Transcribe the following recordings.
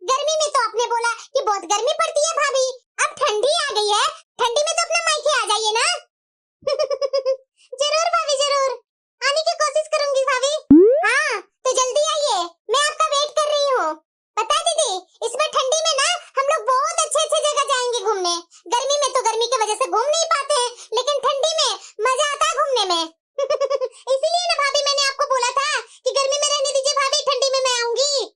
गर्मी में तो आपने बोला कि बहुत गर्मी पड़ती है भाभी, अब ठंडी आ गई है, ठंडी में तो अपना मायके आ जाइए ना। जरूर भाभी जरूर, आने की कोशिश करूंगी भाभी। हाँ तो जल्दी आइए, मैं आपका वेट कर रही हूँ। पता है दीदी, इसमें ठंडी में ना हम लोग बहुत अच्छे अच्छे जगह जाएंगे घूमने। गर्मी में तो गर्मी की वजह से घूम नहीं पाते हैं, लेकिन ठंडी में मजा आता है घूमने में। इसीलिए ना भाभी मैंने आपको बोला था कि गर्मी में रहने दीजिए भाभी, ठंडी में मैं आऊंगी।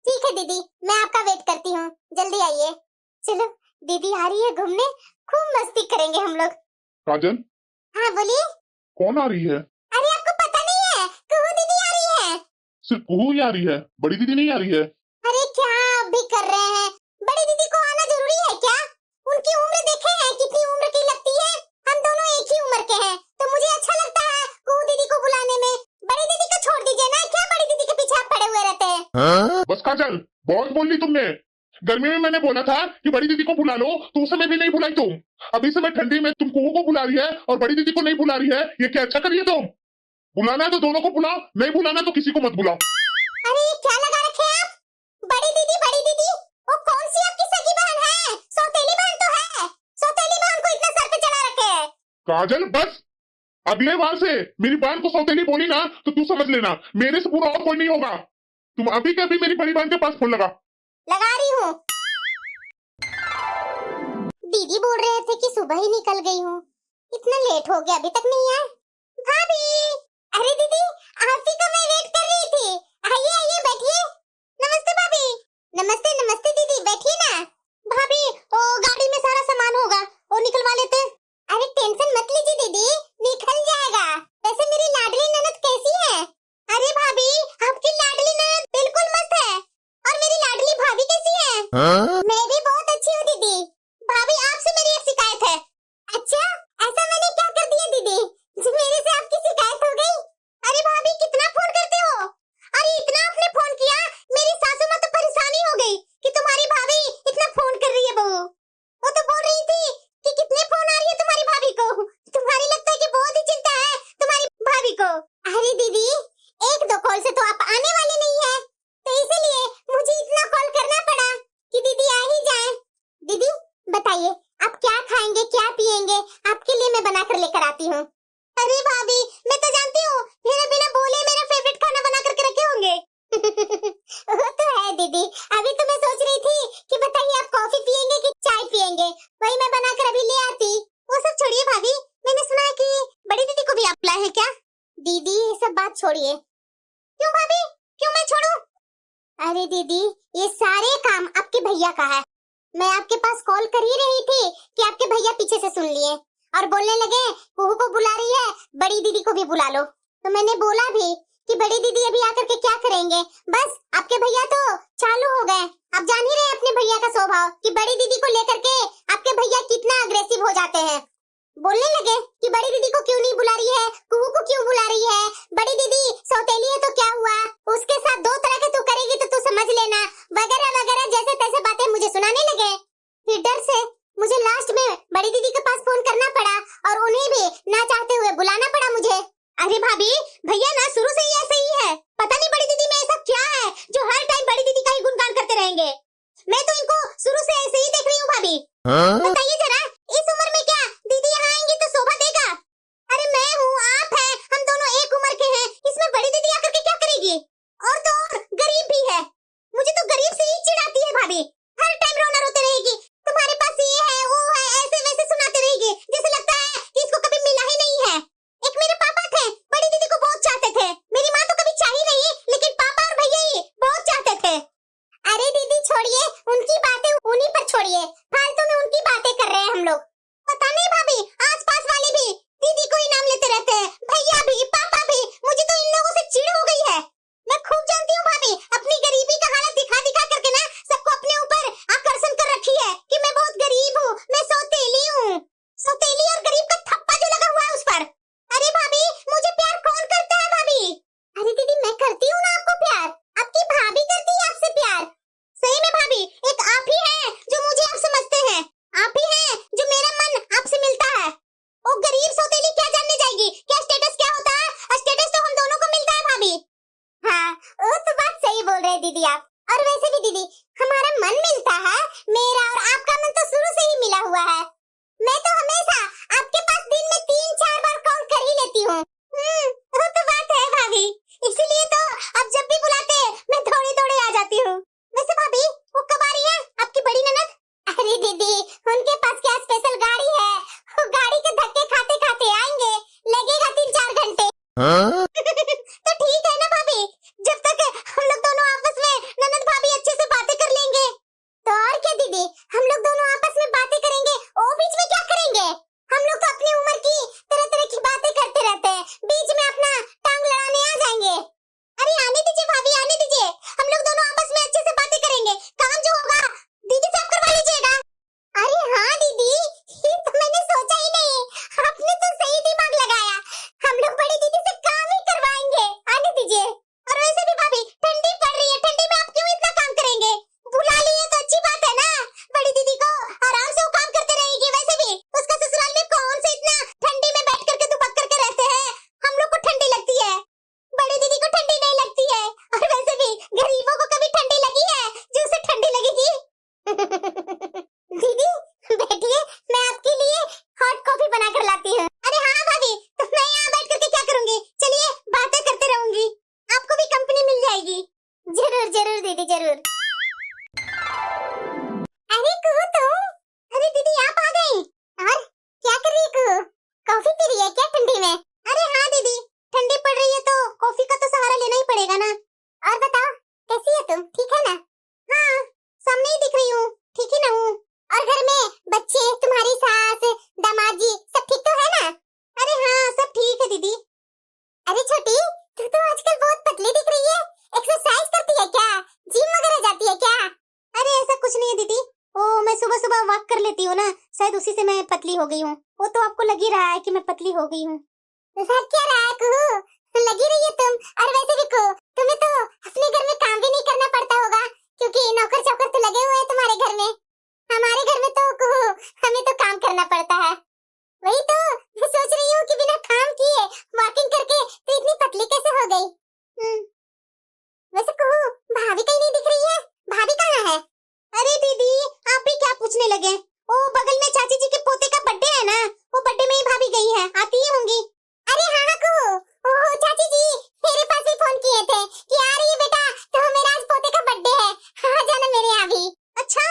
ठीक है दीदी, मैं आपका वेट करती हूँ, जल्दी आइए। चलो दीदी आ रही है घूमने, खूब मस्ती करेंगे हम लोग। काजल, हाँ बोलिए। कौन आ रही है? अरे आपको पता नहीं है, कुहू दीदी आ रही है। सिर्फ कुहू ही आ रही है, बड़ी दीदी नहीं आ रही है? अरे क्या आप भी कर रहे हैं, बड़ी दीदी को आना जरूरी है क्या? उनकी उम्र देखे हैं कितनी उम्र की लगती है, हम दोनों एक ही उम्र के हैं, तो मुझे अच्छा लगता है कुहू दीदी को बुलाने में। बड़ी दीदी को छोड़ दीजिए ना, क्या बड़ी दीदी के पीछे आप पड़े हुए रहते हैं? बस काजल, बहुत बोल ली तुमने। गर्मी में मैंने बोला था कि बड़ी दीदी को बुला लो, तो उस समय भी नहीं बुलाई तुम। अभी समय ठंडी में तुम कुहू को बुला रही है और बड़ी दीदी को नहीं बुला रही है, ये क्या अच्छा करिए तुम? बुलाना है तो दोनों को बुलाओ, नहीं बुलाना तो किसी को मत बुलाओ। अरे क्या लगा रखे हैं आप? बड़ी दीदी वो कौन सी आपकी सगी बहन है? सौतेली बहन तो है, सौतेली बहन को इतना सर पे चढ़ा रखे है। काजल बस, अगले बार से मेरी बहन को सौतेली बोली ना तो तू समझ लेना, मेरे से पूरा और कोई नहीं होगा। तुम अभी के अभी मेरी बड़ी बहन के पास फोन लगा रही हूँ। दीदी बोल रहे थे कि सुबह ही निकल गई हूँ, इतना लेट हो गया अभी तक नहीं आए। भाभी, अरे दीदी आपकी का मैं वेट कर रही थी, आइए आइए बैठिए। नमस्ते भाभी। नमस्ते नमस्ते दीदी, बैठिए ना। भाभी ओ गाड़ी में सारा सामान होगा, वो निकलवा लेते। अरे टेंशन मत लीजिए दीदी, निकल जाएगा। वैसे मेरी लाडली ननद कैसी है? अरे भाभी आपकी लाडली ननद बिल्कुल मस्त है, और मेरी लाडली भाभी कैसी है? मैं भी बहुत अच्छी हूँ दीदी। भाभी आपसे मेरी एक शिकायत है। अच्छा, ऐसा मैंने क्या कर दिया दीदी जो मेरे से आपकी शिकायत हो गई? अरे भाभी कितना फोन करते हो? अरे इतना आपने फोन किया, मेरी सासू माँ तो परेशानी हो गई कि तुम्हारी भाभी इतना फोन कर रही है। बहू वो तो बोल रही थी कि कितने फोन आ रही है तुम्हारी भाभी को, तुम्हारी लगता है कि बहुत ही चिंता है तुम्हारी भाभी को। अरे दीदी एक दो कॉल से तो आप आने वाले नहीं है, तो इसलिए मुझे इतना कॉल करना पड़ा कि दीदी आ ही जाए। दीदी बताइए आप क्या खाएंगे क्या पिएंगे, आपके लिए मैं बनाकर लेकर आती हूँ। अरे भाभी मैं तो जानती हूँ बिना बिना बोले मेरा फेवरेट खाना बना करके रखे होंगे। वो तो है दीदी, अभी तो मैं सोच रही थी कि बताइए आप कॉफी पिएंगे कि चाय पिएंगे, वही मैं बनाकर अभी ले आती। वो सब छोड़िए भाभी, मैंने सुना है कि बड़ी दीदी को भी आप लाए हैं क्या? दीदी ये सब बात छोड़िए। क्यों भाभी, क्यों मैं छोड़ूं? अरे दीदी ये सारे काम आपके भैया का है। मैं आपके पास कॉल कर ही रही थी कि आपके भैया पीछे से सुन लिए और बोलने लगे कुहू को बुला रही है, बड़ी दीदी को भी बुला लो। तो मैंने बोला भी कि बड़ी दीदी अभी आकर के क्या करेंगे, बस आपके भैया तो चालू हो गए। आप जान ही रहे अपने भैया का स्वभाव कि बड़ी दीदी को लेकर के आपके भैया कितना अग्रेसिव हो जाते हैं। बोलने लगे कि बड़ी दीदी को क्यों नहीं बुला रही है, कुहू को क्यों बुला रही है, बड़ी दीदी सौतेली है तो क्या हुआ, उसके साथ दो तरह के तू करेगी तो तू समझ लेना, वगैरह वगैरह जैसे तैसे बातें मुझे सुनाने लगे। फिर डर से मुझे लास्ट में बड़ी दीदी के पास फोन करना पड़ा और उन्हें भी ना चाहते हुए बुलाना पड़ा मुझे। अरे भाभी भैया ना शुरू से ही ऐसे ही है, पता नहीं बड़ी दीदी में ऐसा क्या है जो हर टाइम बड़ी दीदी का ही गुणगान करते रहेंगे। मैं तो इनको शुरू से ऐसे ही देख रही हूँ भाभी। बताइए जरा इस उम्र में क्या दीदी यहाँ आएंगी तो शोभा देगा? अरे मैं हूँ आप है, हम दोनों एक उम्र के हैं, इसमें बड़ी दीदी आकर के क्या करेगी? और तो और गरीब भी है, मुझे तो गरीब से ही चिढ़ाती है भाभी, हर टाइम रोना रोते रहेगी, तुम्हारे पास ये है वो है ऐसे वैसे सुनाते रहेगी, जैसे लगता है कि इसको कभी मिला ही नहीं है। एक मेरे पापा थे, बड़ी दीदी को बहुत चाहते थे, मेरी माँ तो कभी चाही नहीं, लेकिन पापा और भैया ही बहुत चाहते थे। अरे दीदी छोड़िए उनकी बातें, उन्हीं पर छोड़िए, फालतू में उनकी बातें कर रहे हैं हम लोग। पता नहीं भाभी आसपास वाले भी दीदी को ही नाम लेते रहते हैं, भैया भी पापा भी, मुझे तो इन लोगों से चिढ़ हो गई है। मैं खूब जानती हूँ भाभी, अपनी गरीबी का हालत दिखा दिखा करके ना सबको अपने ऊपर आकर्षण कर रखी है कि मैं बहुत गरीब हूँ, मैं सौतेली हूँ। सौतेली और गरीब का थप्पा जो लगा हुआ है उस पर। अरे भाभी मुझे प्यार कौन करता है भाभी? अरे दीदी मैं करती हूँ ना आपको प्यार, आपकी भाभी करती है आपसे प्यार। सही में भाभी एक आप ही है जो मुझे आप समझते हैं, आप ही है जो मेरा मन आपसे मिलता है। वो गरीब सौतेली क्या जानने जाएगी क्या स्टेटस क्या होता है, स्टेटस तो हम दोनों को मिलता है भाभी। हाँ वो तो बात सही बोल रहे दीदी आप, और वैसे भी दीदी, हमारा मन मिलता है, मेरा और आपका मन तो शुरू से ही मिला हुआ है। मैं तो हमेशा आपके पास दिन में 3-4 बार कॉल कर ही लेती हूँ। वो तो बात है भाभी, इसीलिए तो आप जब भी बुलाते मैं दौड़े आ जाती हूँ। वैसे भाभी, वो कब आ रही है आपकी बड़ी ननद? अरे दीदी, उनके पास क्या स्पेशल गाड़ी है, वो गाड़ी के धक्के खाते खाते आएंगे, लगेगा 3-4 घंटे। तो ठीक है ना भाभी, जब तक हम लोग दोनों आपस में ननद भाभी अच्छे से बातें कर लेंगे। तो और क्या दीदी, हम लोग दोनों आपस में बातें करेंगे, वो बीच में क्या करेंगे? हम लोग तो अपनी उम्र की तरह तरह की बातें करते रहते हैं, बीच में अपना टांग लड़ाने आ जाएंगे। अरे आने दीजिए भाभी, आने दीजिए, हम लोग दोनों आपस में अच्छे से बातें करेंगे। काम जो होगा दीदी से आप करवा लीजिएगा। अरे हाँ दीदी, ये तो मैंने सोचा ही नहीं, आपने तो सही दिमाग लगाया। हम लोग बड़ी दीदी से काम ही करवाएंगे, आने दीजिए। और वैसे भी भाभी, ठंडी पड़ रही है, ठंडी में आप क्यों इतना काम करेंगे? बुला लिए तो अच्छी बात है ना, बड़ी दीदी को आराम से वो काम करते रहेगी। वैसे भी उसका ससुराल में कौन से इतना ठंडी में बैठ करके दुबक करके रहते हैं, हम लोग को ठंडी लगती है, बड़ी दीदी को ठंडी नहीं लगती है। और वैसे भी गरीबों को कभी ठंडी लगी है जो उसे ठंडी लगेगी? दीदी बैठिए, मैं आपके लिए हॉट कॉफी बना कर लाती हूँ। अरे हाँ भाभी, तो मैं यहाँ बैठ करके क्या करूँगी? चलिए बातें करते रहूंगी, आपको भी कंपनी मिल जाएगी। जरूर जरूर दीदी, जरूर। अरे कुहू तुम, अरे दीदी आप आ गई। और क्या कर रही कुहू, कॉफी पी रही है क्या ठंडी में? अरे हाँ दीदी, ठंडी पड़ रही है तो कॉफी का तो सहारा लेना ही पड़ेगा ना। और बताओ, कैसी है तुम, ठीक है ना? हाँ, सामने ही दिख रही हूँ, ठीक ही ना हूँ। और घर में बच्चे, तुम्हारी सास, दामाद जी सब ठीक तो है ना? अरे हाँ, सब ठीक है दीदी। अरे छोटी, तू तो आजकल बहुत पतली दिख रही है, एक्सरसाइज करती है क्या, जिम वगैरह जाती है क्या? अरे ऐसा कुछ नहीं है दीदी, ओ मैं सुबह सुबह वॉक कर लेती हूँ ना, शायद उसी से मैं पतली हो गई हूँ। वो तो आपको लग ही रहा है कि मैं पतली हो गई हूँ। लग क्या रहा है कुहू, लगी रही है तुम। और वैसे भी कुहू, तुम्हें तो अपने घर में काम भी नहीं करना पड़ता होगा, क्योंकि नौकर चाकर तो लगे हुए हैं तुम्हारे घर में। हमारे घर में तो कुहू, हमें तो काम करना पड़ता है। वही तो मैं सोच रही हूँ कि बिना काम किए वॉकिंग करके तो इतनी पतली कैसे हो गई। वैसे कुहू, भाभी कहीं नहीं दिख रही है, भाभी कहाँ है? अरे दीदी, आप भी क्या पूछने लगे? ओ बगल में चाची जी के पोते का बर्थडे है ना, वो बर्थडे में ही भाभी गई है, आती ही होंगी। अरे हाँ हाँ कुहू, ओह चाची जी मेरे पास भी फोन किए थे कि आ रही है बेटा, तो मेरा आज पोते का बर्थडे है, हाँ जाना मेरे यहाँ भी। अच्छा,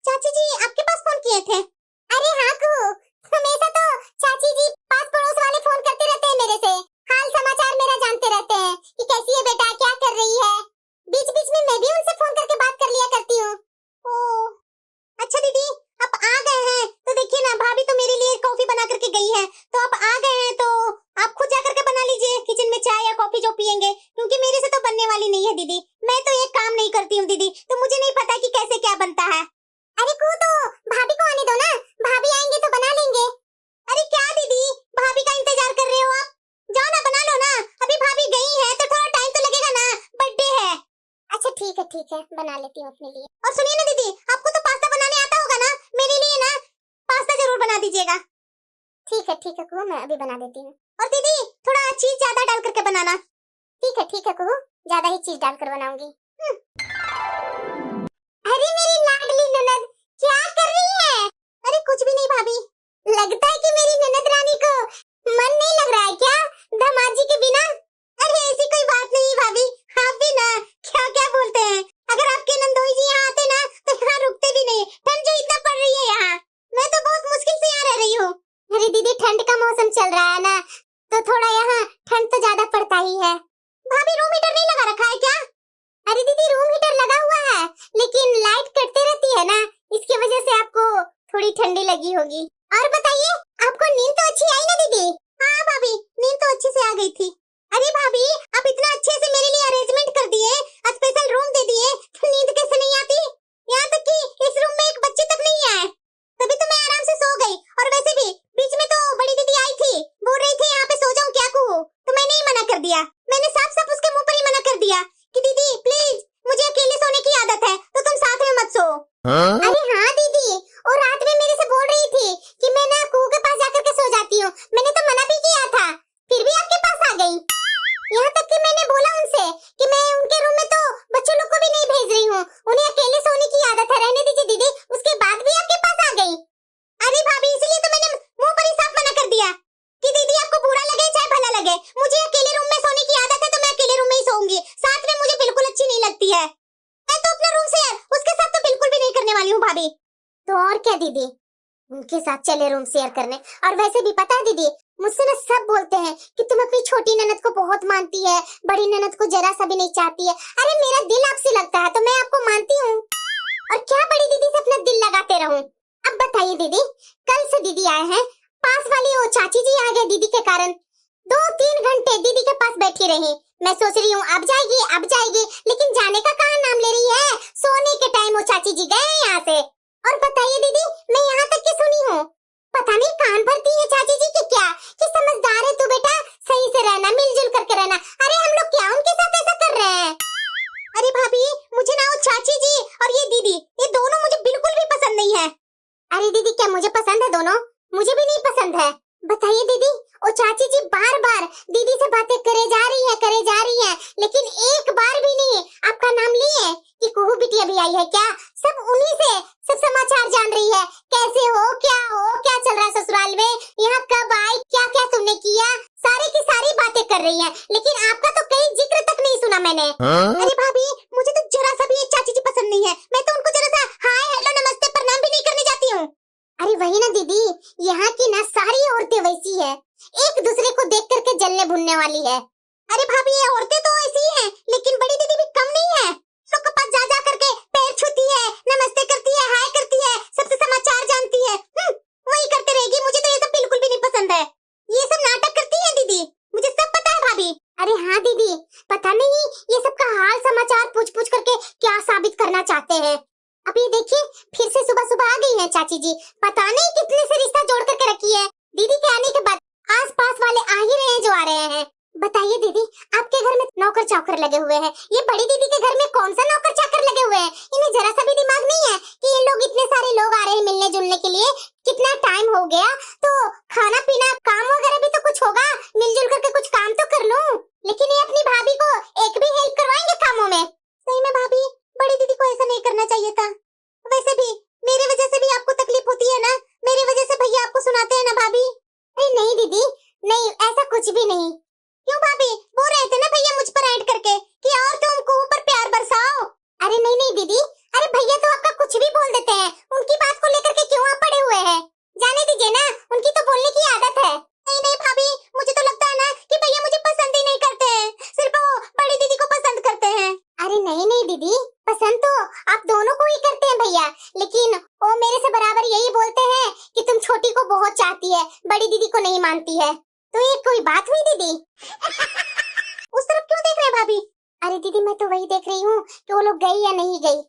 चाची जी आपके पास फोन किए थे? अरे हाँ कुहू, हमेशा तो चाची जी पास पड़ोस वाले फोन करते रहते हैं मेरे से, हाल समाचार मेरा जानते रहते हैं कि कैसी है बेटा, क्या कर रही है। बीच बीच में मैं भी उनसे फोन करके बात कर लिया करती हूँ। ओह अच्छा दीदी, आप आ गए हैं तो देखिए ना, भाभी तो मेरे लिए कॉफी बना करके गई है, तो आप आ गए हैं तो आप खुद जा करके बना लीजिए किचन में चाय या कॉफी जो पियेंगे, क्योंकि मेरे से तो बनने वाली नहीं है दीदी। मैं तो एक काम नहीं करती हूँ दीदी, तो मुझे नहीं पता कि कैसे क्या बनता है। अरे कुहू, तो भाभी को आने दो ना, भाभी आएंगे तो बना लेंगे। अरे क्या दीदी, भाभी का इंतजार कर रहे हो आप? जाओ ना बना लो ना, अभी भाभी गई है तो थोड़ा टाइम तो लगेगा ना, बर्थडे है। अच्छा ठीक है, बना लेती हूँ अपने लिए। और सुनिए ना दीदी, आपको तो पास्ता बनाने आता होगा ना, मेरे लिए ना पास्ता जरूर बना दीजिएगा। ठीक है कुहू, मैं अभी बना देती हूँ। और दीदी थोड़ा चीज ज्यादा डाल करके बनाना। ठीक है कुहू, ज्यादा ही चीज डालकर बनाऊंगी। अरे मेरी लाडली ननद, क्या कर रही है? अरे कुछ भी नहीं भाभी, लगता है कि मेरी ननद रानी को मन नहीं लग रहा है क्या दामाद जी के बिना? अरे ऐसी कोई बात नहीं भाभी, आप भी ना क्या बोलते हैं, अगर आपके नंदोई जी यहाँ आते ना तो यहाँ रुकते भी नहीं, ठंड जो इतना पड़ रही है यहाँ, मैं तो बहुत मुश्किल से यहाँ रह रही हूँ। अरे दीदी, ठंड का मौसम चल रहा है ना, तो थोड़ा यहाँ ठंड तो ज्यादा पड़ता ही है। भाभी रूम हीटर नहीं लगा रखा है क्या? अरे दीदी रूम हीटर लगा हुआ है, लेकिन लाइट कटती रहती है ना, इसकी वजह से आपको थोड़ी ठंडी लगी होगी। और बताइए, आपको नींद तो अच्छी आई ना दीदी? हाँ भाभी, नींद तो अच्छे से आ गई थी। अरे भाभी, आप इतना अच्छे से मेरे लिए अरेंजमेंट कर दिए, स्पेशल रूम दे दिए, तो नींद कैसे नहीं आती? यहाँ तक कि इस रूम में एक बच्चे तक नहीं आए, तभी तो मैं आराम से सो गई। और वैसे भी बीच में तो बड़ी दीदी आई थी, बोल रही थी यहाँ पे सो जाऊं क्या कुहू, तो मैंने ही मना कर दिया, मैंने साफ उसके मुंह पर ही मना कर दिया कि दीदी प्लीज, मुझे अकेले सोने की आदत है, तो तुम साथ में मत सो। अरे हाँ दीदी, और रात में मेरे से बोल रही थी कि मैं ना कुहू के पास जाकर के सो जाती हूँ, मैंने तो मना भी किया था, फिर भी आपके पास आ गई। यहाँ तक कि मैंने बोला उनसे कि मैं उनके रूम में तो बच्चों लोग को भी नहीं भेज रही हूँ, है। मैं तो अपना रूम शेयर उसके साथ तो बिल्कुल भी नहीं करने वाली हूँ भाभी। तो और क्या दीदी, उनके साथ चले रूम शेयर करने। और वैसे भी पता है दीदी, मुझसे ना सब बोलते हैं कि तुम अपनी छोटी ननद को बहुत मानती है, बड़ी ननद को जरा सा भी नहीं चाहती है। अरे मेरा दिल आपसे लगता है तो मैं आपको मानती हूँ, और क्या बड़ी दीदी से अपना दिल लगाते रहूं। अब बताइए दीदी, कल से दीदी आए हैं, पास वाली वो चाची जी आ गए दीदी के कारण। 2-3 घंटे दीदी के पास बैठी रही। मैं सोच रही हूँ अब जाएगी, लेकिन जाने का कहाँ नाम ले रही है। सोने के टाइम वो चाची जी गए यहाँ से। और बताइए दीदी, मैं यहाँ तक की सुनी हूँ, पता नहीं कान भरती है चाची जी की क्या, कि समझदार है तू बेटा, सही से रहना, मिलजुल करके रहना। अरे हम लोग क्या उनके साथ ऐसा कर रहे हैं? अरे भाभी, मुझे ना वो चाची जी और ये दीदी, ये दोनों मुझे बिल्कुल भी पसंद नहीं है। अरे दीदी, क्या मुझे पसंद है दोनों? मुझे भी नहीं पसंद है। बताइए दीदी, वो चाची जी बार बार दीदी से बातें करे जा रही है, लेकिन एक बार भी नहीं आपका नाम लिए कि कुहू बिटिया भी आई है क्या। सब उन्हीं से सब समाचार जान रही है, कैसे हो, क्या चल रहा है ससुराल में, यहाँ कब आई, क्या क्या तुमने किया, सारी की सारी बातें कर रही है, लेकिन आपका तो कहीं जिक्र तक नहीं सुना मैंने। अरे भाभी, मुझे तो जरा सा भी एक चाची जी पसंद नहीं है। मैं तो उनको जरा सा हाय हेलो नमस्ते प्रणाम भी नहीं करने जाती हूँ। अरे वही ना दीदी, यहाँ की ना सारी औरतें वैसी है, एक दूसरे को देख करके जलने भुनने वाली है। अरे भाभी, ये औरतें तो ऐसी हैं, लेकिन बड़ी दीदी भी कम नहीं है। लोग के पास जा करके पैर छूती है, नमस्ते करती है, हाय करती है, सबसे समाचार जानती है। वही करते रहेगी। मुझे तो ये सब बिल्कुल भी नहीं पसंद है। ये सब नाटक करती है दीदी, मुझे सब पता है भाभी। अरे हाँ दीदी, पता नहीं ये सबका हाल समाचार पूछ करके क्या साबित करना चाहते हैं। अभी देखिए, फिर से सुबह सुबह आ गई है चाची जी, पता नहीं कितने से रिश्ता जोड़ करके रखी है। दीदी के आने के बाद आस पास वाले आ ही रहे हैं जो आ रहे हैं। बताइए दीदी, आपके घर में नौकर चाकर लगे हुए हैं, ये बड़ी दीदी के घर में कौन सा नौकर चाकर लगे हुए हैं? इन्हें जरा सा भी दिमाग नहीं है कि इन लोग इतने सारे लोग आ रहे हैं मिलने जुलने के लिए, कितना टाइम हो गया, तो खाना पीना काम वगैरह भी तो कुछ होगा, मिलजुल करके कुछ काम तो कर लूं। लेकिन ये अपनी भाभी को एक भी हेल्प करवाएंगे कामों में? सही में भाभी, बड़ी दीदी को ऐसा नहीं करना चाहिए था। वैसे भी मेरे वजह से भी आपको तकलीफ होती है ना, मेरी वजह से भैया आपको सुनाते हैं ना भाभी। अरे नहीं दीदी, नहीं, ऐसा कुछ भी नहीं। क्यों भाभी, बोल रहे थे ना भैया मुझ पर ऐड करके कि और तुमको ऊपर प्यार बरसाओ। अरे नहीं दीदी, अरे भैया तो आपका कुछ भी बोल देते हैं, उनकी बात को लेकर के क्यों आप पड़े हुए हैं? जाने दीजिए ना, उनकी तो बोलने की आदत है। नहीं भाभी, मुझे तो लगता है ना कि भैया मुझे पसंद ही नहीं करते हैं, सिर्फ वो बड़ी दीदी को पसंद करते हैं। अरे नहीं दीदी, पसंद तो आप दोनों को ही करते हैं भैया, लेकिन वो मेरे से बराबर यही बोलते हैं कि तुम छोटी को बहुत चाहती है, बड़ी दीदी को नहीं मानती है। तो ये कोई बात हुई दीदी? उस तरफ क्यों देख रहे हैं भाभी? अरे दीदी, मैं तो वही देख रही हूँ कि वो लोग गई या नहीं गई।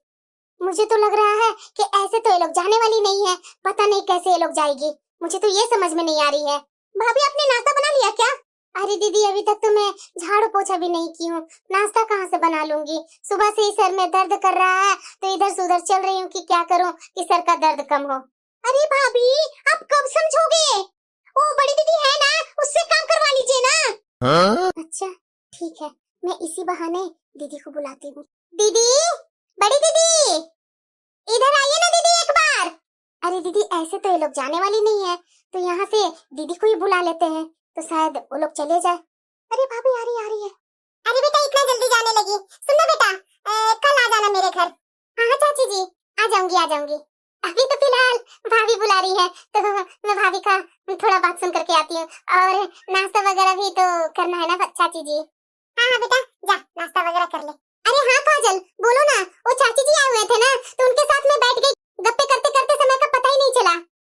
मुझे तो लग रहा है कि ऐसे तो ये लोग जाने वाली नहीं है, पता नहीं कैसे ये लोग जाएगी, मुझे तो ये समझ में नहीं आ रही है। भाभी, आपने नाश्ता बना लिया क्या? अरे दीदी, अभी तक तो मैं झाड़ू पोछा भी नहीं की हूँ, नाश्ता कहाँ से बना लूंगी। सुबह से ही सर में दर्द कर रहा है, तो इधर से उधर चल रही हूँ कि क्या करूँ कि सर का दर्द कम हो। अरे भाभी, आप कब समझोगे? वो बड़ी दीदी है ना, उससे काम करवा लीजिए ना। अच्छा ठीक है, मैं इसी बहाने दीदी को बुलाती हूँ। दीदी, बड़ी दीदी, इधर आइए ना दीदी एक बार। अरे दीदी, ऐसे तो ये लोग जाने वाली नहीं है, तो यहाँ से दीदी को ही बुला लेते हैं, तो शायद वो लोग चले जाए। अरे भाभी, आ रही है। अरे बेटा, इतना जल्दी जाने लगी? सुनो बेटा, कल आ जाना मेरे घर। हाँ चाची जी, आ जाऊंगी। अभी तो फिलहाल भाभी बुला रही है, तो मैं भाभी का थोड़ा बात सुन करके आती हूँ, और नाश्ता वगैरह भी तो करना है ना चाची जी। हाँ बेटा, जा नाश्ता वगैरह कर ले। अरे हाँ काजल, बोलो ना, वो चाची जी आए हुए थे ना, तो उनके साथ में बैठ गई, गप्पे करते करते समय का पता ही नहीं चला।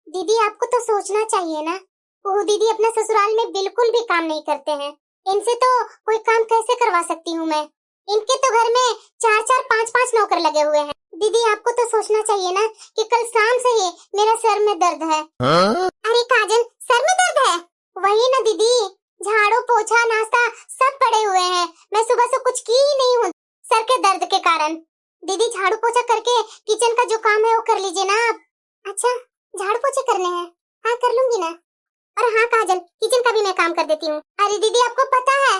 दीदी, आपको तो सोचना चाहिए ना, वो दीदी अपना ससुराल में बिल्कुल भी काम नहीं करते हैं, इनसे तो कोई काम कैसे करवा सकती हूँ मैं? इनके तो घर में 4-4, 5-5 नौकर लगे हुए हैं। दीदी, आपको तो सोचना चाहिए ना कि कल शाम से ही मेरा सर में दर्द है। अरे काजल, सर में दर्द है? वही ना दीदी, झाड़ू पोछा नाश्ता सब पड़े हुए हैं, मैं सुबह से कुछ की ही नहीं हूँ सर के दर्द के कारण। दीदी, झाड़ू पोछा करके किचन का जो काम है वो कर लीजिए ना आप। अच्छा, झाड़ू पोछे करने हैं? हाँ कर लूंगी ना। और हाँ काजल, किचन का भी मैं काम कर देती हूँ। अरे दीदी, आपको पता है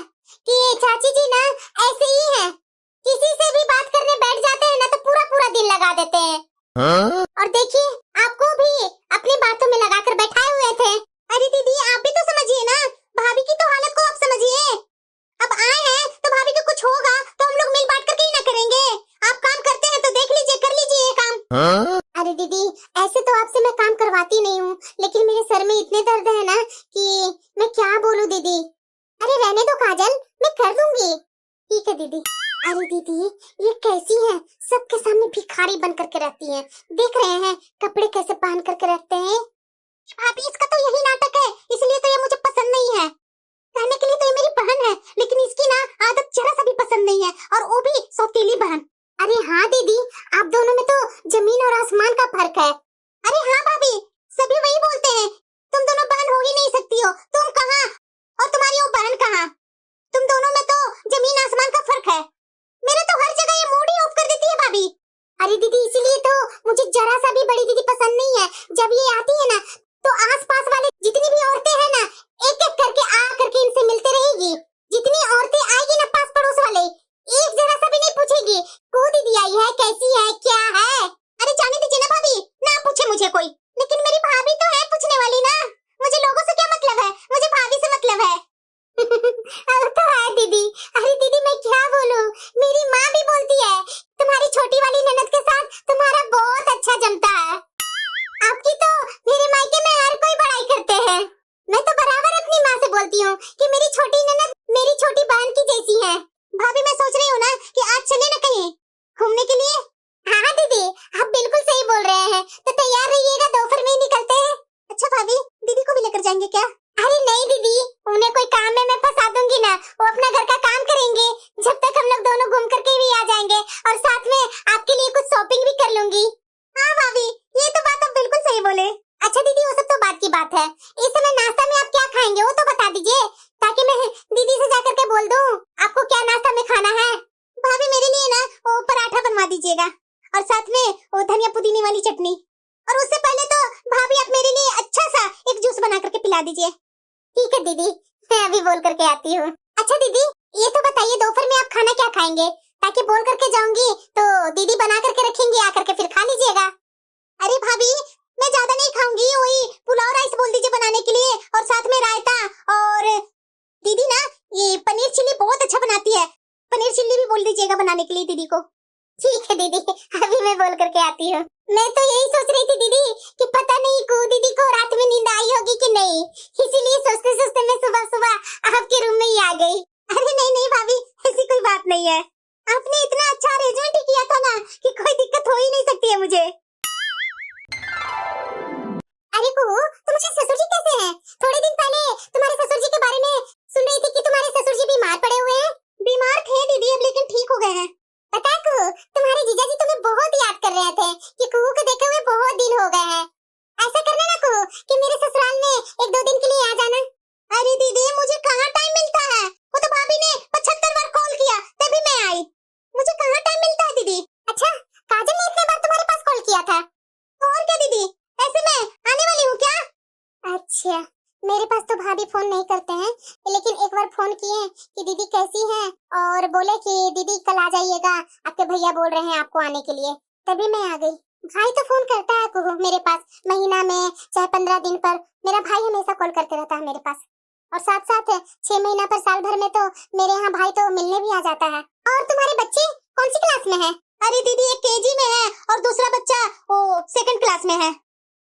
कि ये चाची जी ना ऐसे ही हैं, किसी से भी बात करने बैठ जाते हैं ना तो पूरा दिल लगा देते हैं। और देखिए, आपको भी अपनी बातों में लगाकर बैठाए हुए थे। अरे दीदी, आप भी तो समझिए ना, भाभी की तो हालत को आप समझिए। अब आए हैं तो भाभी को कुछ होगा तो हम लोग मिल बांट करके ही ना करेंगे। अरे दीदी, ऐसे तो आपसे मैं काम करवाती नहीं हूँ, लेकिन मेरे सर में इतने दर्द है ना कि मैं क्या बोलूँ दीदी। अरे रहने दो काजल, मैं कर दूंगी। ठीक है दीदी। अरे दीदी, ये कैसी है, सबके सामने भिखारी बन करके रहती है। देख रहे हैं कपड़े कैसे पहन करके रहते हैं। भाभी इसका तो यही नाटक है, इसलिए तो ये मुझे पसंद नहीं है। कहने के लिए तो ये मेरी बहन है, लेकिन इसकी ना आदत जरा सा भी पसंद नहीं है, और वो भी सौतेली बहन। अरे हाँ दीदी, आप दोनों में तो जमीन और आसमान का फर्क है। अरे हाँ भाभी, सभी वही बोलते हैं, तुम दोनों बहन हो ही नहीं सकती हो। तुम कहाँ और तुम्हारी वो बहन कहाँ? तुम दोनों में तो जमीन आसमान का फर्क है। मेरे तो हर जगह ये मूड ही ऑफ कर देती है भाभी। अरे दीदी, इसीलिए तो मुझे जरा सा भी बड़ी दीदी पसंद नहीं है। जब ये आती है ना, तो आसपास वाले जितनी भी औरतें हैं ना, एक एक करके आ करके इनसे मिलते रहेगी। जितनी औरतें आएगी ना पास पड़ोस वाले, एक जरा सा भी नहीं पूछेगी को दीदी आई है, कैसी है, क्या है। अरे जाने दीजिए ना भाभी, ना पूछे मुझे कोई। लेकिन मेरी भाभी तो है पूछने वाली ना, मुझे लोगों से क्या मतलब है, मुझे भाभी से मतलब है। अब तो है दीदी। अरे दीदी मैं क्या बोलूं, मेरी माँ भी बोलती है तुम्हारी छोटी वाली ननद के साथ तुम्हारा बहुत अच्छा जमता है। आपकी तो मेरे मायके में हर कोई बड़ाई करते हैं। मैं तो बराबर अपनी माँ से बोलती हूँ कि मेरी छोटी ननद मेरी छोटी बहन की जैसी है। भाभी मैं सोच रही हूँ ना कि आज चले ना कहीं घूमने के लिए। हाँ दीदी, आप बिल्कुल सही बोल रहे हैं, तो तैयार रहिएगा, दोपहर में ही निकलते हैं। अच्छा भाभी, दीदी को भी लेकर जाएंगे क्या? अरे नहीं दीदी, उन्हें कोई काम में मैं फंसा दूंगी ना, वो अपना घर का काम करेंगे। जब तक हम लोग दोनों घूम करके भी आ जाएंगे, और साथ में आपके लिए कुछ शॉपिंग भी कर लूंगी। हाँ भाभी, ये तो बात आप बिल्कुल सही बोले। अच्छा दीदी, वो सब तो बात की बात है। इस समय नाश्ता में आप क्या खाएंगे वो तो बता दीजिए, ताकि मैं दीदी से जाकर के बोल दूं आपको क्या नाश्ता में खाना है। भाभी मेरे लिए ना वो पराठा बनवा दीजिएगा, और साथ में वो धनिया पुदीने वाली चटनी। और उससे पहले तो भाभी आप मेरे लिए अच्छा सा एक जूस बना करके पिला दीजिए। ठीक है दीदी, मैं अभी बोल करके आती हूँ। अच्छा दीदी, ये तो बताइए दोपहर में आप खाना क्या खाएंगे, ताकि बोल करके जाऊंगी तो दीदी बना करके रखेंगी, आकर के फिर खा लीजिएगा। अरे भाभी, मैं ज्यादा नहीं खाऊंगी, वही पुलाव राइस बोल दीजिए बनाने के लिए, और साथ में रायता। और दीदी ना ये पनीर चिल्ली बहुत अच्छा बनाती है, पनीर चिल्ली भी बोल दीजिएगा बनाने के लिए दीदी को। ठीक है दीदी, अभी मैं बोल करके आती हूँ। मैं तो यही सोच रही थी दीदी कि पता नहीं को दीदी को रात में नींद आई होगी कि नहीं, इसीलिए सोचते सोचते मैं सुबह सुबह आपके रूम में ही आ गई। अरे नहीं नहीं भाभी, ऐसी कोई बात नहीं है। आपने इतना अच्छा अरेंजमेंट किया था ना कि कोई दिक्कत हो ही नहीं सकती है मुझे। अरे कुहू, तुम्हारे ससुर जी कैसे हैं? थोड़े दिन पहले तुम्हारे ससुर जी के बारे में सुन रही थी कि तुम्हारे ससुर जी बीमार पड़े हुए हैं। बीमार थे दीदी, अब लेकिन ठीक हो गए हैं। पता है कुहू, तुम्हारे जीजा जी तुम्हें बहुत याद कर रहे थे कि कुहू को देखे हुए बहुत दिन हो गए हैं। ऐसा करना ना कुहू कि मेरे ससुराल में 1-2 दिन के लिए आ जाना। अरे दीदी, मुझे कहाँ टाइम मिलता है, वो तो भाभी ने 75 बार कॉल किया तभी मैं आई, मुझे कहाँ टाइम मिलता है दीदी। अच्छा, काजल ने इतने बार तुम्हारे पास कॉल किया था? और क्या दीदी, ऐसे मैं आने वाली हूँ क्या? अच्छा, मेरे पास तो भाभी फोन नहीं करते हैं, लेकिन एक बार फोन किए कि दीदी कैसी हैं, और बोले कि दीदी कल आ जाइएगा, आपके भैया बोल रहे हैं आपको आने के लिए, तभी मैं आ गई। भाई तो फोन करता है कुहू मेरे पास, महीना में चाहे 15 दिन पर, मेरा भाई हमेशा कॉल करते रहता है मेरे पास। और साथ साथ 6 महीना पर, साल भर में तो मेरे यहाँ भाई तो मिलने भी आ जाता है। और तुम्हारे बच्चे कौन सी क्लास में है? अरे दीदी, एक केजी में है और दूसरा बच्चा वो 2nd क्लास में है।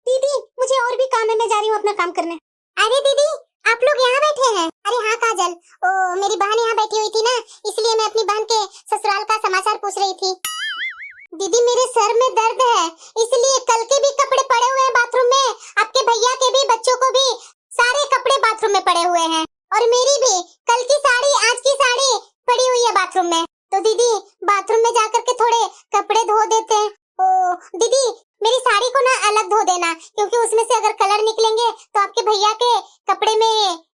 दीदी मुझे और भी काम है, मैं जा रही हूँ अपना काम करने। अरे दीदी, आप लोग यहाँ बैठे हैं? अरे हाँ काजल, ओ मेरी बहन यहाँ बैठी हुई थी ना, इसलिए मैं अपनी बहन के ससुराल का समाचार पूछ रही थी। दीदी मेरे सर में दर्द है, इसलिए कल के भी कपड़े पड़े हुए हैं बाथरूम में, आपके भैया के भी, बच्चों को भी, सारे कपड़े बाथरूम में पड़े हुए हैं, और मेरी भी कल की साड़ी, आज की साड़ी पड़ी हुई है बाथरूम में। तो दीदी बाथरूम में जाकर के थोड़े कपड़े धो देते हैं। ओ दीदी, मेरी साड़ी को ना अलग धो देना, क्योंकि उसमें से अगर कलर निकलेंगे तो आपके भैया के कपड़े में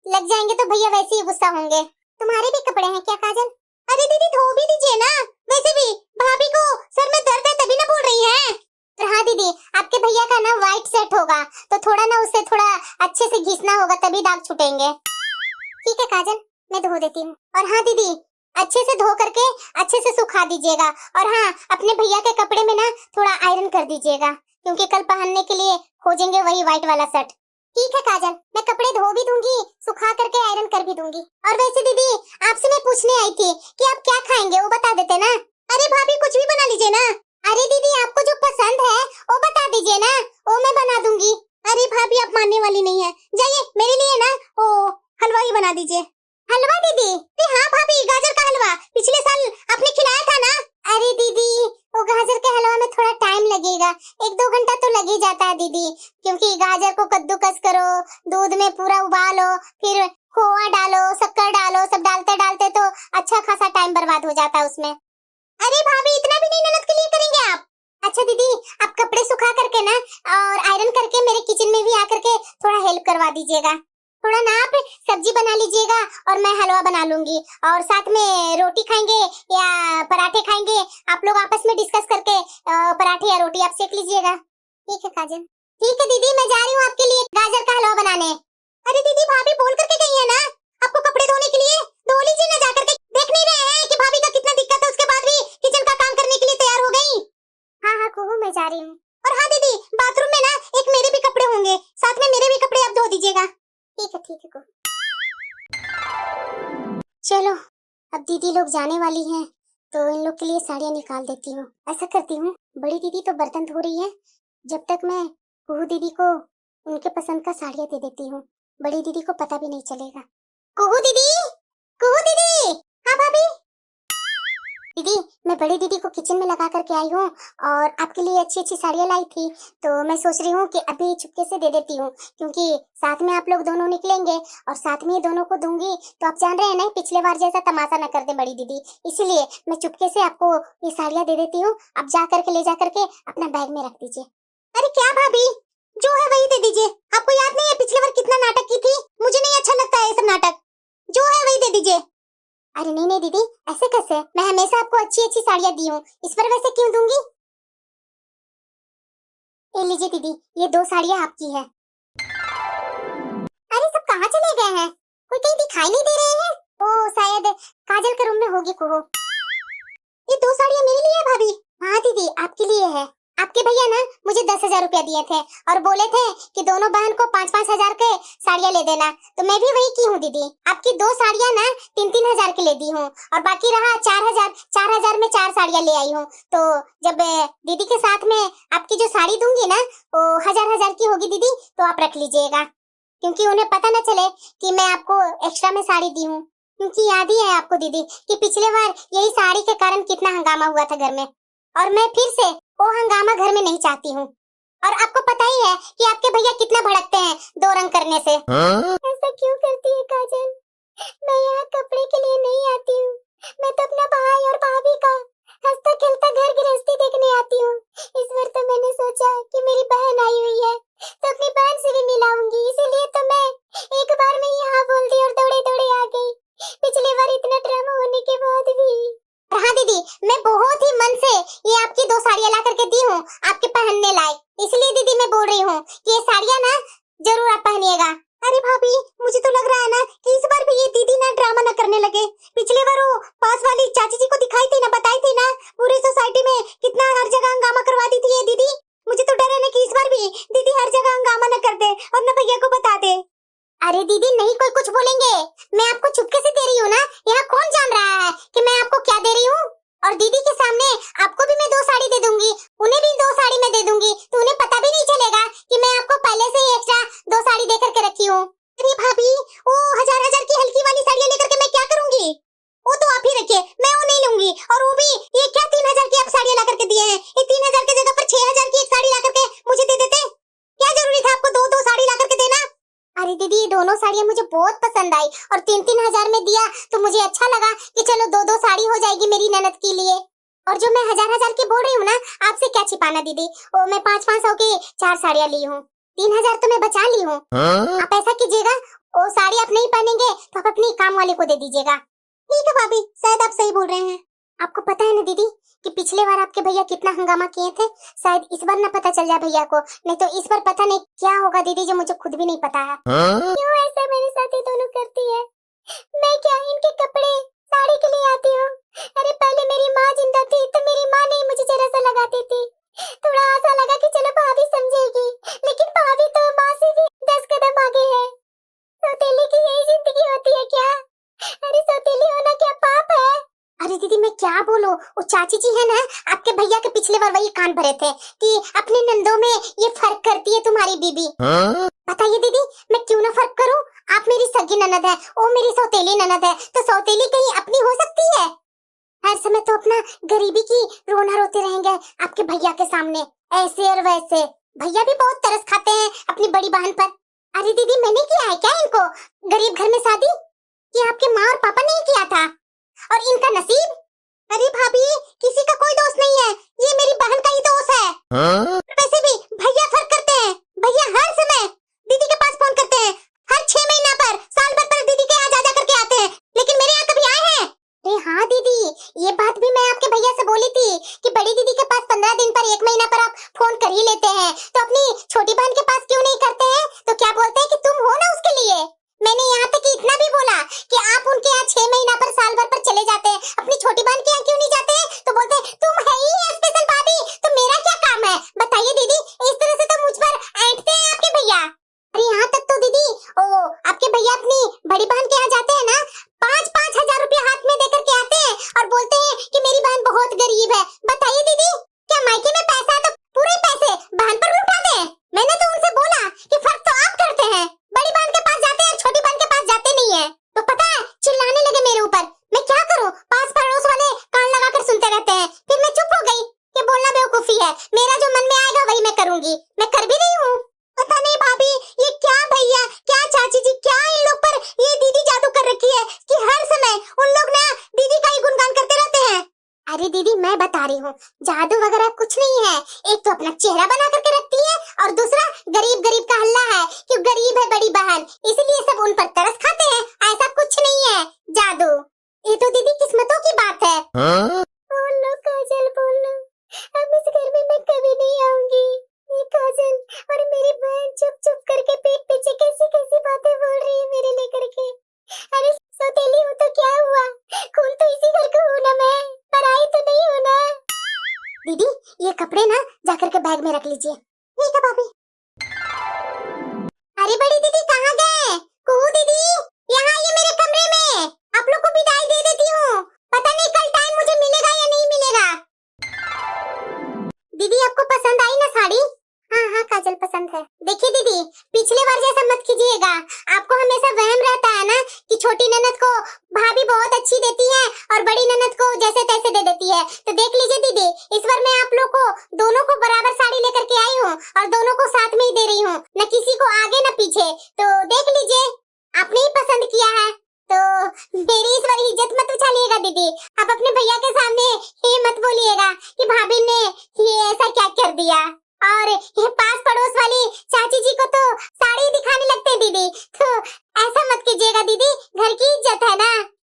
लग जाएंगे, तो भैया वैसे ही गुस्सा होंगे। तुम्हारे भी कपड़े हैं क्या काजल? अरे दीदी धो भी दीजिए ना, वैसे भी भाभी को सर में दर्द है तभी ना बोल रही है। हाँ दीदी, आपके भैया का ना व्हाइट सेट होगा, तो थोड़ा ना उससे थोड़ा अच्छे से घिसना होगा, तभी दाग छूटेंगे। ठीक है काजल, मैं धो देती हूँ। और हाँ दीदी, अच्छे से धो करके अच्छे से सुखा दीजिएगा, और हाँ अपने भैया के कपड़े में ना थोड़ा आयरन कर दीजिएगा, क्योंकि कल पहनने के लिए खोजेंगे वही व्हाइट वाला शर्ट। ठीक है काजल, मैं कपड़े धो भी दूंगी, सुखा करके आयरन कर भी दूंगी। और वैसे दीदी आपसे मैं पूछने आई थी कि आप क्या खाएंगे, वो बता देते ना। अरे भाभी कुछ भी बना लीजिए ना। अरे दीदी आपको जो पसंद है गाजर को कद्दूकस करो, दूध में पूरा उबालो, फिर खोआ डालो, शक्कर डालो, सब डालते डालते तो अच्छा खासा टाइम बर्बाद हो जाता है उसमें। अरे भाभी इतना भी नहीं ननद के लिए करेंगे आप? अच्छा दीदी आप कपड़े सुखा करके ना और आयरन करके मेरे किचन में भी आकर के थोड़ा हेल्प करवा दीजिएगा। थोड़ा ना आप सब्जी बना लीजिएगा और मैं हलवा बना लूंगी और साथ में रोटी खाएंगे या पराठे खाएंगे, आप लोग आपस में डिस्कस करके पराठे या रोटी आप सेक लीजिएगा। ठीक है काजल। ठीक है दीदी मैं जा रही हूँ आपके लिए गाजर का हलवा बनाने। अरे दीदी भाभी बोल करके गई है ना आपको कपड़े धोने के लिए, धो लीजिए ना जाकर के। देख नहीं रहे हैं कि भाभी का कितना दिक्कत है, उसके बाद भी किचन का काम करने के लिए तैयार हो गई। हाँ हाँ कुहू मैं जा रही हूँ। और हाँ दीदी बाथरूम में ना एक मेरे भी कपड़े होंगे, साथ में मेरे भी कपड़े आप धो दीजिएगा। ठीक है कुहू। चलो अब दीदी लोग जाने वाली हैं तो इन लोग के लिए साड़ियाँ निकाल देती हूँ। ऐसा करती हूँ बड़ी दीदी तो बर्तन धो रही है, जब तक मैं कुहू दीदी को उनके पसंद का साड़ियाँ दे देती हूँ, बड़ी दीदी को पता भी नहीं चलेगा। कुहू दीदी, कुहू दीदी। हाँ भाभी। दीदी मैं बड़ी दीदी को किचन में लगा करके आई हूँ और आपके लिए अच्छी अच्छी साड़ियाँ लाई थी, तो मैं सोच रही हूँ कि अभी चुपके से दे देती हूँ, क्योंकि साथ में आप लोग दोनों निकलेंगे और साथ में ये दोनों को दूंगी तो आप जान रहे हैं ना पिछले बार जैसा तमाशा न कर दे बड़ी दीदी, इसलिए मैं चुपके से आपको ये साड़ियाँ दे देती हूँ। आप जा करके ले जा करके अपना बैग में रख दीजिए। अरे क्या भाभी जो है वही दे दीजिए। आपको याद नहीं है पिछले बार कितना नाटक की थी? मुझे नहीं अच्छा लगता है ये सब नाटक, जो है वही दे दीजिए। अरे नहीं नहीं दीदी ऐसे कैसे, मैं हमेशा आपको अच्छी अच्छी साड़ियाँ दी हूँ, इस पर वैसे क्यों दूंगी? ये लीजिए दीदी ये 2 साड़ियाँ आपकी है। अरे सब कहाँ चले गए हैं, कोई कहीं दिखाई नहीं दे रहे हैं? ओ शायद काजल के रूम में होगी कुहू। ये 2 साड़ियाँ मेरे लिए है भाभी? हाँ दीदी आपके लिए है। आपके भैया ना मुझे 10,000 रुपया दिए थे और बोले थे कि दोनों बहन को 5-5 हजार के साड़ियाँ ले देना, तो मैं भी वही की हूँ दीदी। आपकी 2 साड़ियाँ ना 3-3 हजार की ले दी हूँ और बाकी रहा 4,000 में 4 साड़ियाँ ले आई हूँ। तो जब दीदी के साथ में आपकी जो साड़ी दूंगी ना वो 1000 की होगी दीदी, तो आप रख लीजिएगा, क्योंकि उन्हें पता न चले कि मैं आपको एक्स्ट्रा में साड़ी दी हूँ। क्योंकि याद ही है आपको दीदी कि पिछले बार यही साड़ी के कारण कितना हंगामा हुआ था घर में, और मैं फिर से वो हंगामा घर में नहीं चाहती हूँ। और आपको पता ही है कि आपके भैया कितना भड़कते हैं 2 रंग करने से। ऐसा क्यों करती है काजल? मैं यहाँ कपड़े के लिए नहीं आती हूँ, मैं तो अपना भाई और भाभी का हंसता खेलता घर गृहस्थी देखने आती हूँ। इस बार तो मैंने सोचा कि मेरी बहन आई हुई है तो अपनी बहन से भी मिलाऊंगी, इसीलिए तो मैं एक बार में यहाँ बोल दी और दौड़े दौड़े आ गई, पिछली बार इतना ड्रामा होने के बाद भी। हाँ दीदी मैं बहुत ही मन से ये आपकी 2 साड़ियाँ ला करके दी हूँ आपके पहनने लायक, इसलिए दीदी मैं बोल रही हूँ कि ये साड़ियाँ ना जरूर आप पहनिएगा। अरे भाभी मुझे तो लग रहा है ना कि इस बार भी ये दीदी ना ड्रामा ना करने लगे। पिछले बार वो पास वाली चाची जी को दिखाई थी ना, बताई थी ना पूरी सोसाइटी में कितना हर जगह हंगामा करवा दी थी ये दीदी। मुझे तो डर है ना कि इस बार भी दीदी हर जगह हंगामा न कर दे और न भैया को बता दे। अरे दीदी नहीं कोई कुछ बोलेंगे, मैं आपको चुपके से दे रही हूँ ना, यहाँ कौन जान रहा है कि मैं आपको क्या दे रही हूँ। और दीदी के सामने आपको भी मैं 2 साड़ी दे दूंगी, उन्हें भी 2 साड़ी मैं दे दूंगी, तो उन्हें पता भी नहीं चलेगा कि मैं आपको पहले से ही एक्स्ट्रा 2 साड़ी दे करके रखी हूँ। अरे भाभी वो 1000 की हल्की वाली साड़ियाँ लेकर के मैं क्या करूंगी? वो तो आप ही रखिए, मैं वो नहीं लूंगी। और वो भी ये क्या 3000 की आप साड़ियाँ ला करके दिए हैं, ये 3000 की जगह पर 6000 की एक साड़ी ला करके मुझे दे देते, क्या जरूरी था आपको 2-2 साड़ी ला करके देना? अरे दीदी ये दोनों साड़ियाँ मुझे बहुत पसंद आई और 3-3 हजार में दिया तो मुझे अच्छा लगा कि चलो 2-2 साड़ी हो जाएगी मेरी ननद के लिए। और जो मैं 1000 की बोल रही हूँ ना, आपसे क्या छिपाना दीदी, वो मैं 500 की 4 साड़ियाँ ली हूँ, 3000 तो मैं बचा ली हूँ। आप ऐसा कीजिएगा वो साड़ी आप नहीं पहनेंगे तो आप अपनी काम वाले को दे दीजिएगा। ठीक है भाभी शायद आप सही बोल रहे हैं। आपको पता है ना दीदी कि पिछले बार आपके भैया कितना हंगामा किए थे, शायद इस बार ना पता चल जाए भैया को, नहीं तो इस बार पता नहीं क्या होगा दीदी, जो मुझे खुद भी नहीं पता है। क्यों ऐसा मेरे साथ ये दोनों करती है? मैं क्या इनके कपड़े साड़ी के लिए आती हूँ? अरे पहले मेरी माँ जिंदा थी तो मेरी माँ नहीं मुझे जरा सा लगाती थी, थोड़ा ऐसा लगा कि चलो भाभी समझेगी, लेकिन भाभी तो माँ से भी 10 कदम आगे है। सौतेली की यही जिंदगी होती है क्या? अरे सौतेली होना क्या पाप है? अरे दीदी मैं क्या बोलूं, वो चाची जी है ना आपके भैया के पिछले बार वही कान भरे थे कि अपने नंदों में ये फर्क करती है तुम्हारी बीबी। बताइए दीदी मैं क्यों ना फर्क करूं, आप मेरी सगी ननद है, वो मेरी सौतेली ननद है, तो सौतेली कहीं अपनी हो सकती है? हर समय तो अपना गरीबी की रोना रोते रहेंगे आपके भैया के सामने ऐसे और वैसे। भैया भी बहुत तरस खाते हैं अपनी बड़ी बहन पर। अरे दीदी मैंने किया है क्या इनको गरीब घर में शादी? ये आपके माँ और पापा ने ही किया था और इनका नसीब। अरे भाभी किसी का कोई दोष नहीं है, ये मेरी बहन का ही दोष है। वैसे भी भैया फर्क करते हैं, भैया हर समय दीदी के पास फोन करते हैं, हर 6 महीना पर साल भर पर दीदी के यहाँ जा करके आते हैं, लेकिन मेरे यहाँ कभी आए हैं? अरे हाँ दीदी, ये बात भी मैं आपके भैया से बोली थी कि बड़ी दीदी के पास 15 दिन पर 1 महीना पर आप फोन कर ही लेते हैं, तो अपनी छोटी बहन के पास क्यों नहीं करते हैं? तो क्या बोलते हैं कि तुम हो ना उसके लिए। मैंने यहाँ तक इतना भी बोला कि आप उनके यहाँ 6 महीना पर साल भर पर चले जाते हैं, अपनी छोटी बहन के यहाँ क्यों नहीं जाते हैं? तो बोलते हैं तुम है ही स्पेशल भाभी, तो मेरा क्या काम है? बताइए दीदी, इस तरह से तो मुझ पर ऐंठते हैं आपके भैया। अरे यहाँ तक तो दीदी आपके भैया अपनी बड़ी बहन के यहाँ जाते हैं ना, 5-5 हजार रुपया हाथ में देकर के आते हैं और बोलते हैं कि मेरी बहन बहुत गरीब है। बताइए दीदी, क्या मायके में पैसा है तो पूरे पैसे बहन पर उठा दे? मैंने तो उनसे बोला कि फर्क तो आप करते हैं, बड़ी बहन के पास जाते हैं, छोटी बहन के पास जाते नहीं है। तो पता है चिल्लाने लगे मेरे ऊपर, मैं क्या करूं? पास पड़ोस वाले कान लगाकर सुनते रहते हैं। फिर मैं चुप हो गई कि बोलना बेवकूफी है, मेरा जो मन में आएगा वही मैं करूंगी। मैं कर भी रही हूँ। पता नहीं भाभी ये क्या भैया क्या चाची जी क्या इन लोग पर ये दीदी जादू कर रखी है कि हर समय उन लोग ना दीदी का ही गुणगान करते रहते हैं। अरे दीदी मैं बता रही हूँ, जादू वगैरह कुछ नहीं है। एक तो अपना चेहरा बना करके रखती है और दूसरा गरीब गरीब का हल्ला है कि गरीब है बड़ी बहन, इसलिए सब उन पर तरस खाते हैं। ऐसा कुछ नहीं है जादू, ये तो दीदी किस्मतों की बात है। बोल लो काजल, बोल लो, अब इस घर में मैं कभी नहीं आऊंगी। ये काजल और मेरी बहन चुप चुप करके पीठ पीछे कैसी कैसी बातें बोल रही है मेरे लेकर के। अरे सौतेली हूँ तो क्या हुआ, खून तो इसी घर का हूँ ना मैं, पराई तो नहीं हूँ ना। दीदी ये कपड़े ना जाकर के बैग में रख लीजिए। ठीक है भाभी। अरे बड़ी दीदी कहाँ गए? कुहू दीदी यहाँ आइए मेरे कमरे में, आप लोग को विदाई दे देती हूँ। पता नहीं कल टाइम मुझे मिलेगा या नहीं मिलेगा। दीदी आपको पसंद आई ना साड़ी? हाँ हाँ काजल पसंद है। देखिए दीदी पिछले बार जैसा मत कीजिएगा, आपको हमेशा वहम रहता है ना कि छोटी ननद को भाभी बहुत अच्छी देती है और बड़ी ननद को जैसे तैसे दे देती है। तो देख लीजिए दीदी, इस बार मैं आप लोग को दोनों को बराबर साड़ी लेकर के आई हूँ और दोनों को साथ में ही दे रही हूँ, न किसी को आगे न पीछे। तो देख लीजिए, आपने ही पसंद किया है तो मेरी इस बार इज्जत मत उछालिएगा दीदी। आप अपने भैया के सामने ये मत बोलिएगा कि भाभी ने ये ऐसा क्या कर दिया। और ये पास पड़ोस वाली चाची जी को तो साड़ी दिखाने लगते हैं दीदी, तो ऐसा मत कीजिएगा दीदी, घर की इज्जत है ना।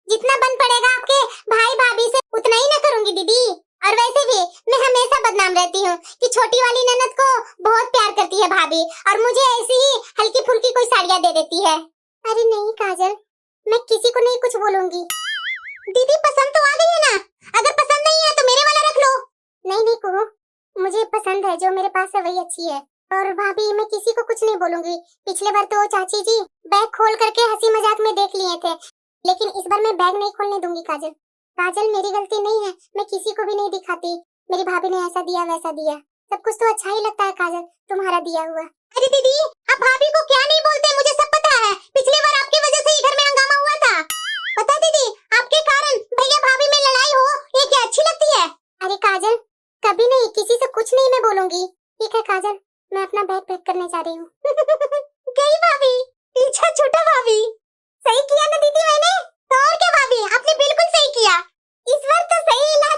जितना बन पड़ेगा आपके भाई भाभी से उतना ही ना करूंगी दीदी। और वैसे भी मैं हमेशा बदनाम रहती हूँ कि छोटी वाली ननद को बहुत प्यार करती है भाभी और मुझे ऐसी ही हल्की फुल्की कोई साड़ियाँ दे देती है। अरे नहीं काजल, मैं किसी को नहीं कुछ बोलूंगी। दीदी पसंद तो आ गई है ना, अगर पसंद नहीं है तो मेरे वाला रख लो। नहीं नहीं कुहू, मुझे पसंद है, जो मेरे पास है वही अच्छी है। और भाभी मैं किसी को कुछ नहीं बोलूंगी। पिछले बार तो चाची जी बैग खोल करके हंसी मजाक में देख लिए थे, लेकिन इस बार मैं बैग नहीं खोलने दूंगी काजल। काजल मेरी गलती नहीं है, मैं किसी को भी नहीं दिखाती मेरी भाभी ने ऐसा दिया वैसा दिया, सब कुछ तो अच्छा ही लगता है काजल तुम्हारा दिया हुआ। अरे दीदी आप भाभी को क्या नहीं बोलते, मुझे सब पता है। पिछले बार आपकी वजह से ही घर में हंगामा हुआ था। पता दीदी आपके कारण भैया भाभी में लड़ाई हो, ये क्या अच्छी लगती है? अरे काजल कभी नहीं, किसी से कुछ नहीं मैं बोलूंगी। ठीक है काजल, मैं अपना बैग पैक करने जा रही हूँ। गई भाभी, पीछा छूटा भाभी। सही किया ना दीदी मैंने, तो और क्या भाभी आपने बिल्कुल सही किया। इस बार तो सही इलाज